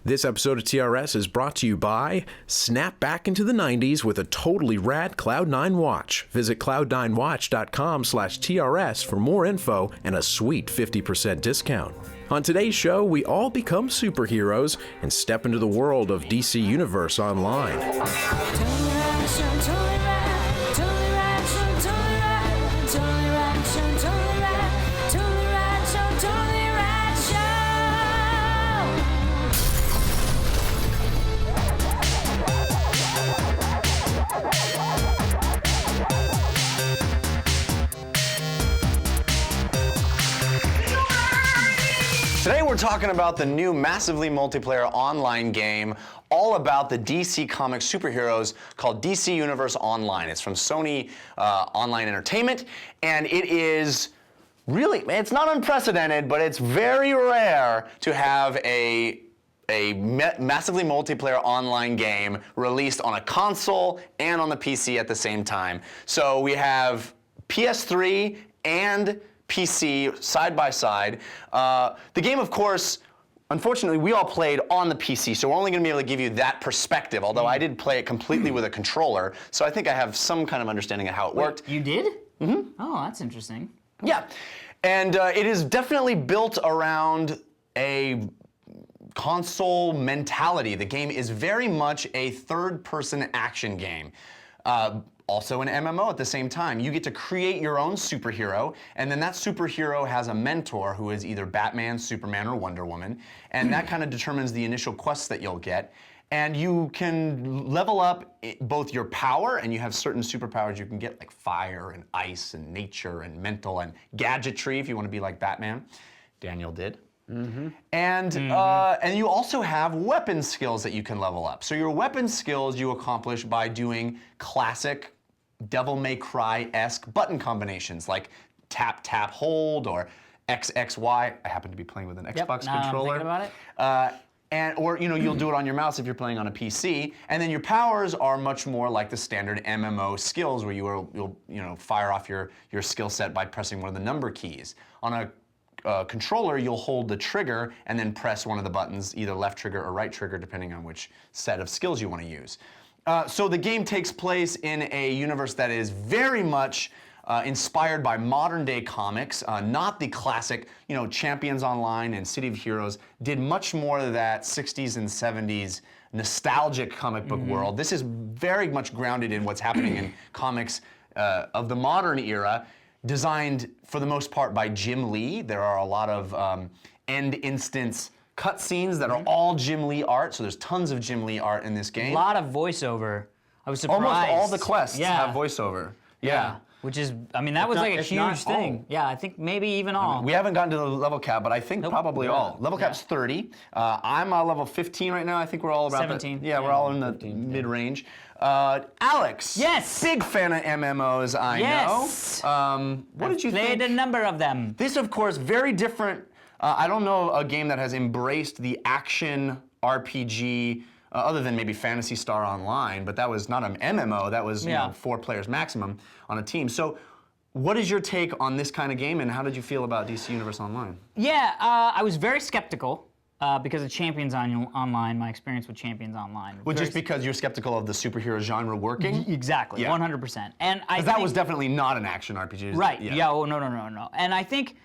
This episode of TRS is brought to you by Snap back into the 90s with a totally rad Cloud9 watch. Visit cloud9watch.com/TRS for more info and a sweet 50% discount. On today's show, we all become superheroes and step into the world of DC Universe Online. Today we're talking about the new massively multiplayer online game all about the DC Comics superheroes called DC Universe Online. It's from Sony Online Entertainment, and it is really, it's not unprecedented, but it's very rare to have a massively multiplayer online game released on a console and on the PC at the same time. So we have PS3 and PC side by side. The game, of course, unfortunately, we all played on the PC, so we're only going to be able to give you that perspective, although I did play it completely with a controller, so I think I have some kind of understanding of how it worked. You did? Mm-hmm. Oh, that's interesting. Yeah, and it is definitely built around a console mentality. The game is very much a third-person action game. Also an MMO at the same time. You get to create your own superhero, and then that superhero has a mentor who is either Batman, Superman, or Wonder Woman, and that kind of determines the initial quests that you'll get. And you can level up both your power, and you have certain superpowers you can get, like fire and ice and nature and mental and gadgetry if you want to be like Batman. Daniel did. Mm-hmm. And you also have weapon skills that you can level up. So your weapon skills you accomplish by doing classic Devil May Cry-esque button combinations like tap, tap, hold, or X, X, Y. I happen to be playing with an Xbox controller. I'm thinking about it. Or you'll do it on your mouse if you're playing on a PC. And then your powers are much more like the standard MMO skills, where you'll fire off your skill set by pressing one of the number keys. On a controller, you'll hold the trigger and then press one of the buttons, either left trigger or right trigger, depending on which set of skills you want to use. So the game takes place in a universe that is very much inspired by modern day comics, not the classic, Champions Online and City of Heroes did much more of that 60s and 70s nostalgic comic book world. This is very much grounded in what's happening in comics of the modern era, designed for the most part by Jim Lee. There are a lot of end instance cutscenes that are all Jim Lee art, so there's tons of Jim Lee art in this game. A lot of voiceover. I was surprised. Almost all the quests have voiceover. Yeah. Which is, that was like a huge thing. All. Yeah, I think maybe even all. We haven't gotten to the level cap, but I think probably all. Level cap's 30. I'm level 15 right now. I think we're all about 17. We're all in the mid-range. Alex. Yes. Big fan of MMOs, I know. What did you think? Played a number of them. This, of course, very different. I don't know a game that has embraced the action RPG, other than maybe Phantasy Star Online, but that was not an MMO. That was 4 players maximum on a team. So what is your take on this kind of game, and how did you feel about DC Universe Online? Yeah, I was very skeptical because of Champions Online, my experience with Champions Online. Which is because you're skeptical of the superhero genre working? Exactly, 100%. And that was definitely not an action RPG. Right, no. And I think,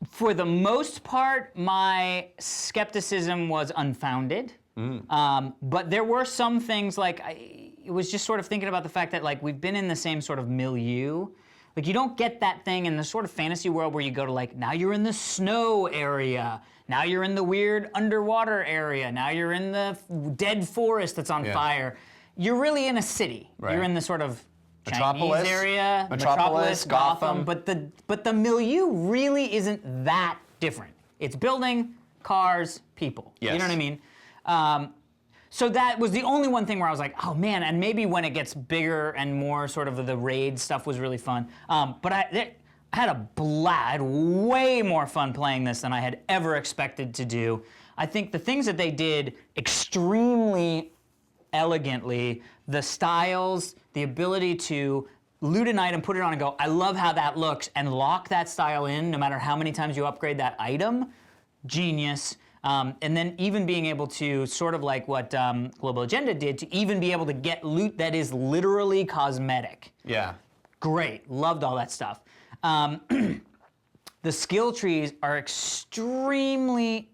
for the most part, my skepticism was unfounded. But there were some things, like, it was just sort of thinking about the fact that, like, we've been in the same sort of milieu. Like, you don't get that thing in the sort of fantasy world where you go to, like, now you're in the snow area, now you're in the weird underwater area, now you're in the dead forest that's on fire. You're really in a city. Right. You're in the sort of Chinese area, Metropolis, Gotham. But the milieu really isn't that different. It's building, cars, people. Yes. You know what I mean? So that was the only one thing where I was like, oh man, and maybe when it gets bigger and more sort of the raid stuff was really fun. But I had a blast. I had way more fun playing this than I had ever expected to do. I think the things that they did extremely elegantly, the styles, the ability to loot an item, put it on and go, I love how that looks, and lock that style in no matter how many times you upgrade that item, genius. And then even being able to, sort of like what Global Agenda did, to even be able to get loot that is literally cosmetic. Yeah. Great, loved all that stuff. The skill trees are extremely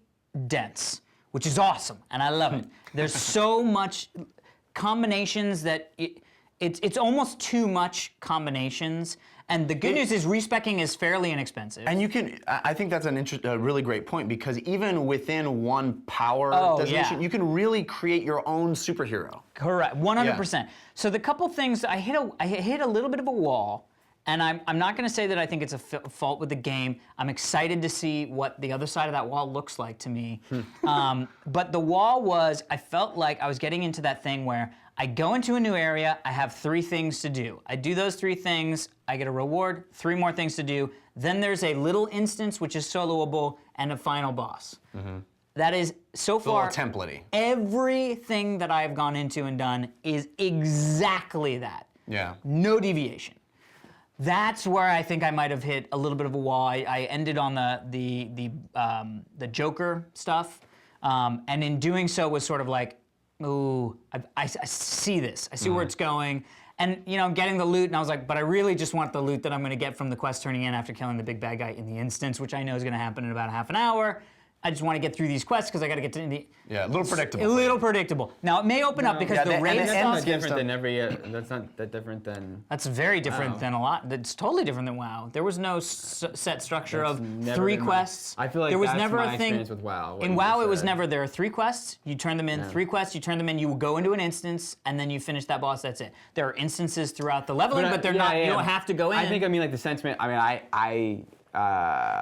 dense, which is awesome, and I love it. There's so much combinations that it's almost too much combinations. And the good news is respecking is fairly inexpensive. And you can, I think that's a really great point, because even within one power designation, you can really create your own superhero. Correct, 100%. So the couple things, I hit a little bit of a wall, and I'm not gonna say that I think it's a fault with the game. I'm excited to see what the other side of that wall looks like to me. But the wall was, I felt like I was getting into that thing where I go into a new area, I have 3 things to do. I do those 3 things, I get a reward, 3 more things to do. Then there's a little instance which is soloable, and a final boss. That is, so far, a little template-y. Everything that I've gone into and done is exactly that. Yeah. No deviation. That's where I think I might have hit a little bit of a wall. I ended on the Joker stuff, and in doing so was sort of like, ooh, I see this. I see where it's going. And, you know, getting the loot, and I was like, but I really just want the loot that I'm going to get from the quest turning in after killing the big bad guy in the instance, which I know is going to happen in about half an hour. I just want to get through these quests because I got to get to the... Yeah, a little predictable. A little predictable. Now, it may open up because the raid That's stuff... not different than every... that's not that different than... That's very different than a lot. That's totally different than WoW. There was no set structure That's of never 3 been quests. I feel like there was that's never my a thing experience with WoW, what In you WoW, just it was said. never, there are 3 quests, you turn them in, 3 quests, you turn them in, you go into an instance, and then you finish that boss, that's it. There are instances throughout the leveling, but they're not, you don't have to go in. I think, I mean, like, the sentiment, I mean,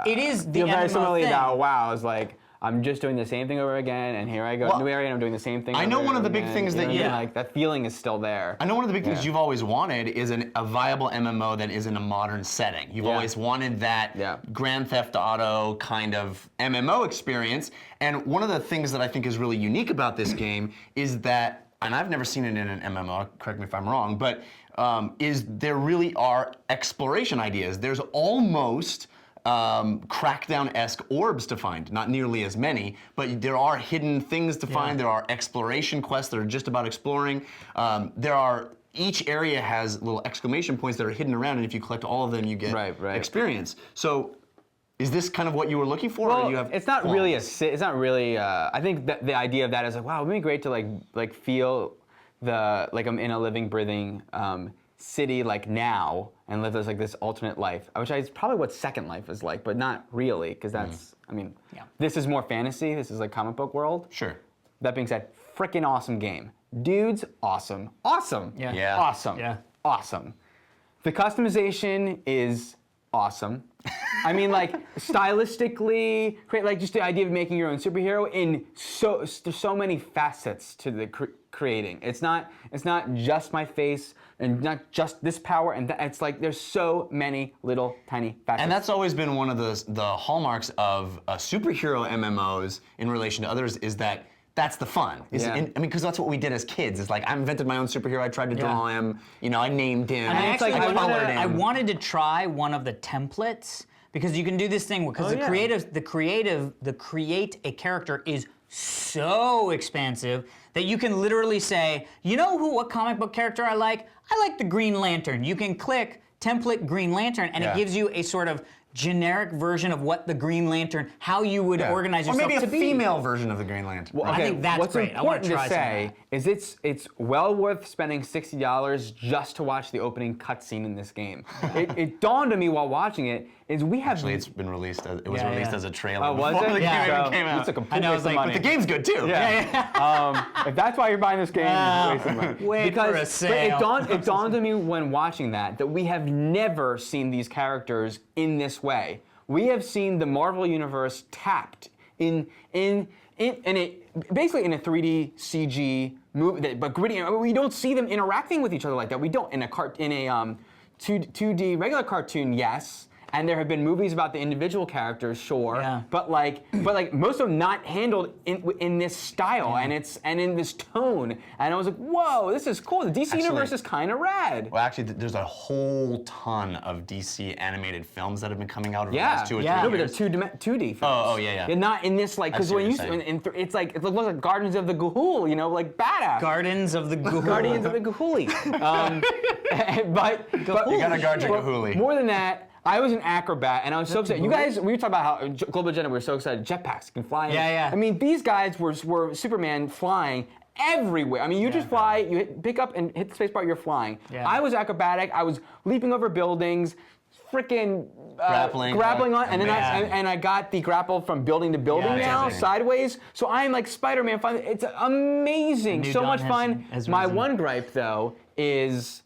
it is the feel very MMO similarly thing. about WoW. It's like, I'm just doing the same thing over again, and here I go, new area, and I'm doing the same thing. I know over one of the and big again, things you know that what I mean? you- like that feeling is still there. I know one of the big things you've always wanted is a viable MMO that is in a modern setting. You've always wanted that Grand Theft Auto kind of MMO experience. And one of the things that I think is really unique about this game is that, and I've never seen it in an MMO, correct me if I'm wrong, but is there really are exploration ideas. There's almost Crackdown-esque orbs to find. Not nearly as many, but there are hidden things to find. There are exploration quests that are just about exploring. Each area has little exclamation points that are hidden around, and if you collect all of them, you get experience. So, is this kind of what you were looking for? Well, or you have it's not really it's not really. I think that the idea of that is like, wow, it would be great to like feel like I'm in a living, breathing city like now and live as like this alternate life, which is probably what Second Life is like, but not really, because that's, I mean, this is more fantasy. This is like comic book world. Sure. That being said, freaking awesome game. Dudes, awesome. Awesome. Yeah. Awesome. Yeah. Awesome. The customization is awesome. I mean, like, stylistically, like just the idea of making your own superhero in there's so many facets to the creating. It's not just my face and not just this power, and it's like there's so many little tiny facets. And that's always been one of the hallmarks of superhero MMOs in relation to others, is that that's the fun. I mean, because that's what we did as kids. It's like, I invented my own superhero. I tried to draw him. You know, I named him. And I I wanted to try one of the templates, because you can do this thing because the create a character is so expansive that you can literally say, you know what comic book character I like? I like the Green Lantern. You can click template Green Lantern, and it gives you a sort of generic version of what the Green Lantern, how you would organize yourself to be. Or maybe a female version of the Green Lantern. Well, I think that's what's great. I want important to try say is it's well worth spending $60 just to watch the opening cutscene in this game. It dawned on me while watching it is we have Actually, it's been released. It was released as a trailer. Oh, was before it? the game So even came out. it's a complete I know, waste it's of like, money. But the game's good too. If that's why you're buying this game, it's wasting money. Wait for a sale. But it dawned on me when watching that we have never seen these characters in this way. We have seen the Marvel Universe tapped in basically in a 3D CG movie, but gritty. We don't see them interacting with each other like that. We don't in a 2D regular cartoon, yes. and there have been movies about the individual characters, sure, Yeah. but like most of them not handled in this style and in this tone. And I was like, whoa, this is cool. The DC universe is kind of rad. Well, actually, there's a whole ton of DC animated films that have been coming out over the last 2 or 3 Yeah. No, but years. they're 2D films. Oh, yeah. They're not in this, like, because see what when you're saying. it's like, it looks like Gardens of the Ghoul, you know, like badass. Gardens of the Ghoul. Guardians of the Ghouli. But You gotta guard your Gahuli. more than that, I was an acrobat, and I was so excited. You guys, we were talking about how Global Agenda, we were so excited. Jetpacks can fly. Yeah. I mean, these guys were Superman flying everywhere. I mean, you just fly, you pick up and hit the spacebar, you're flying. Yeah. I was acrobatic. I was leaping over buildings, freaking grappling on, and then I got the grapple from building to building Yeah, now, amazing. sideways. So I'm like Spider-Man. It's amazing, New so Dawn much has- fun. has My risen. one gripe though is.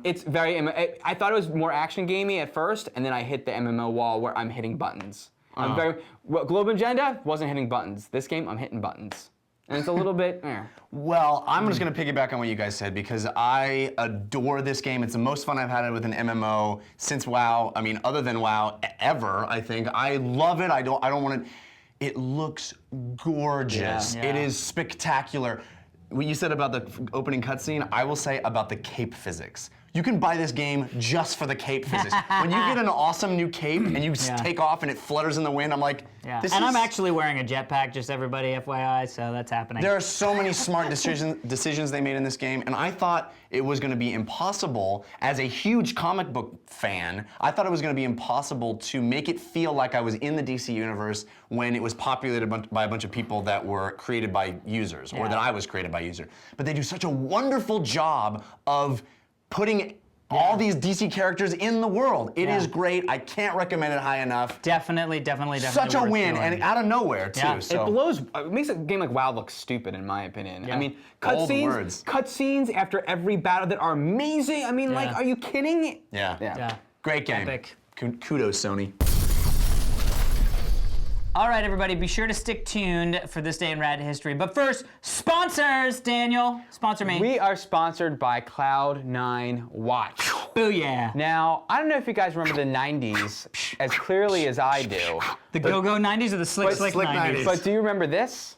It's very. I thought it was more action gamey at first, and then I hit the MMO wall where I'm hitting buttons. I'm very. Global Agenda wasn't hitting buttons. This game, I'm hitting buttons, and it's a little bit. Well, I'm just gonna piggyback on what you guys said because I adore this game. It's the most fun I've had with an MMO since WoW. I mean, other than WoW, ever. I think I love it. I don't want to. It looks gorgeous. Yeah. It is spectacular. What you said about the opening cutscene, I will say about the cape physics. You can buy this game just for the cape physics. When you get an awesome new cape and you take off and it flutters in the wind, I'm like, Yeah. this And is... I'm actually wearing a jetpack, just everybody FYI, so that's happening. There are so many smart decisions they made in this game, and I thought it was going to be impossible, as a huge comic book fan, I thought it was going to be impossible to make it feel like I was in the DC universe when it was populated by a bunch of people that were created by users, or that I was created by user. But they do such a wonderful job of putting all these DC characters in the world. It is great. I can't recommend it high enough. Definitely. Such a worth win, doing. and out of nowhere too. Yeah. So. It makes a game like WoW look stupid, in my opinion. Yeah. I mean, Bold words. cutscenes after every battle that are amazing. I mean, like, Yeah. are you kidding? Yeah. Yeah. Great game. Epic. Kudos, Sony. All right, everybody, be sure to stick tuned for this day in Rad History. But first, sponsors, Daniel. Sponsor me. We are sponsored by Cloud9 Watch. Booyah. Now, I don't know if you guys remember the 90s as clearly as I do. The go-go 90s or the slick 90s? But do you remember this?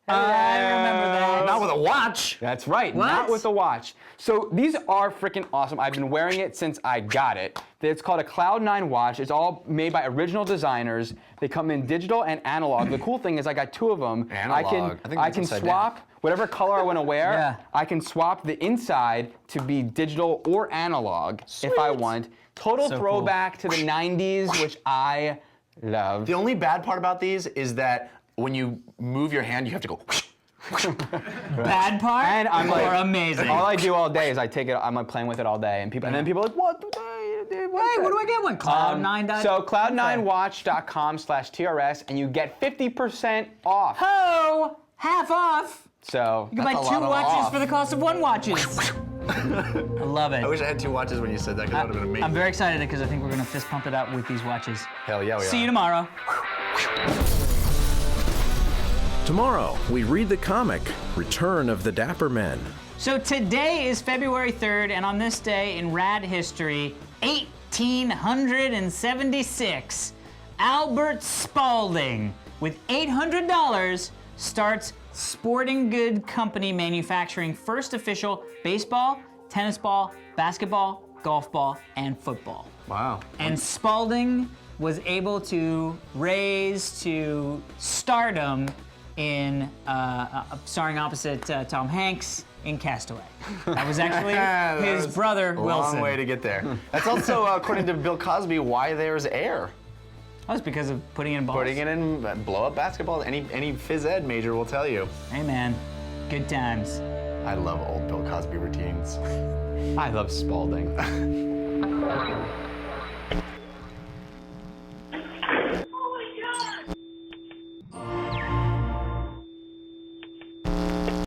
I remember that. Not with a watch. That's right, What? not with a watch. So these are freaking awesome. I've been wearing it since I got it. It's called a Cloud9 watch. It's all made by original designers. They come in digital and analog. The cool thing is I got two of them. Analog. I think I that's can upside swap whatever color I want to wear. Yeah. I can swap the inside to be digital or analog if I want. Total So throwback to the 90s, which I love. The only bad part about these is that when you move your hand, you have to go. Bad part And I'm like, or amazing? all I do all day is I take it. I'm like playing with it all day, and then people are like, what? Hey, what do I get one? Cloud9. So cloud9watch.com/TRS, and you get 50% off. Ho! Half off. So You can buy That's a 2 lot of watches off. for the cost of 1 watches. I love it. I wish I had 2 watches when you said that, because that would have been amazing. I'm very excited because I think we're gonna fist pump it out with these watches. Hell yeah, we See are. you tomorrow. Tomorrow, we read the comic Return of the Dapper Men. So today is February 3rd, and on this day in Rad history, 1876, Albert Spalding, with $800, starts Sporting Good Company manufacturing first official baseball, tennis ball, basketball, golf ball, and football. Wow. And Spalding was able to raise to stardom in starring opposite Tom Hanks in Castaway. That was actually his brother, A Wilson. long way to get there. That's also, according to Bill Cosby, why there's air. That was because of putting it in balls. Putting it in blow-up basketball. Any phys ed major will tell you. Hey man, good times. I love old Bill Cosby routines. I love Spalding.